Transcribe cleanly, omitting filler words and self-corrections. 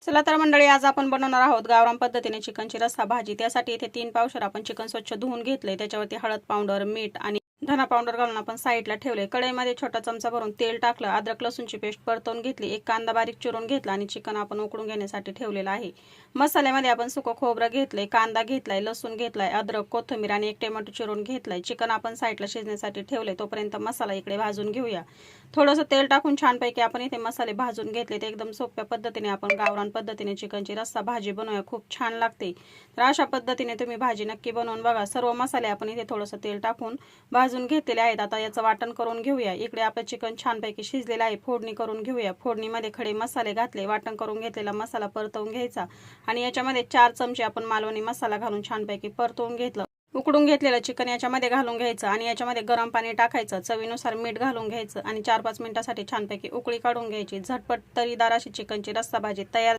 चला तर मंडळी, आज आपण बनवणार आहोत गावरान पद्धतीने चिकनची रस्सा भाजी। त्यासाठी इथे 3 पावशेर आपण चिकन स्वच्छ धुवून घेतले। त्याच्यावरती हळद पावडर, मीठ आणि धना पावडर घालून आपण साईडला ठेवले। कढईमध्ये छोटा चमचा भरून तेल टाकलं। अद्रक लसूणची पेस्ट परतवून घेतली। एक कांदा बारीक चिरून घेतला आणि चिकन आपण उकडून घेण्यासाठी ठेवलेलं आहे। मसाल्यामध्ये आपण सुकं खोबरं घेतलंय, कांदा घेतलाय, लसूण घेतलाय, अद्रक, कोथिंबीर आणि एक टोमॅटो चिरून घेतलाय। चिकन आपण साईडला शिजण्यासाठी ठेवले। तोपर्यंत मसाला इकडे भाजून घेऊया। थोडंसं तेल टाकून छानपैकी आपण इथे मसाले भाजून घेतले। ते एकदम सोप्या पद्धतीने आपण गावरान पद्धतीने चिकनची रस्सा भाजी बनवूया, खूप छान लागते। तर अशा पद्धतीने तुम्ही भाजी नक्की बनवून बघा। सर्व मसाले आपण इथे थोडंसं तेल टाकून भाजून घेतलेले आहेत। आता याचं वाटण करून घेऊया। इकडे आपलं चिकन छानपैकी शिजलेलं आहे। फोडणी करून घेऊया। फोडणीमध्ये खडे मसाले घातले, वाटण करून घेतलेला मसाला परतवून घ्यायचा आणि याच्यामध्ये 4 चमचे आपण मालवणी मसाला घालून छानपैकी परतवून घेतलं। उकडून घेतलेलं चिकन याच्यामध्ये घालून घ्यायचं आणि याच्यामध्ये गरम पाणी टाकायचं, चवीनुसार मीठ घालून घ्यायचं आणि 4-5 मिनिटांसाठी छानपैकी उकळी काढून घ्यायची। झटपट तरीदार अशी चिकनची रस्सा भाजी तयार।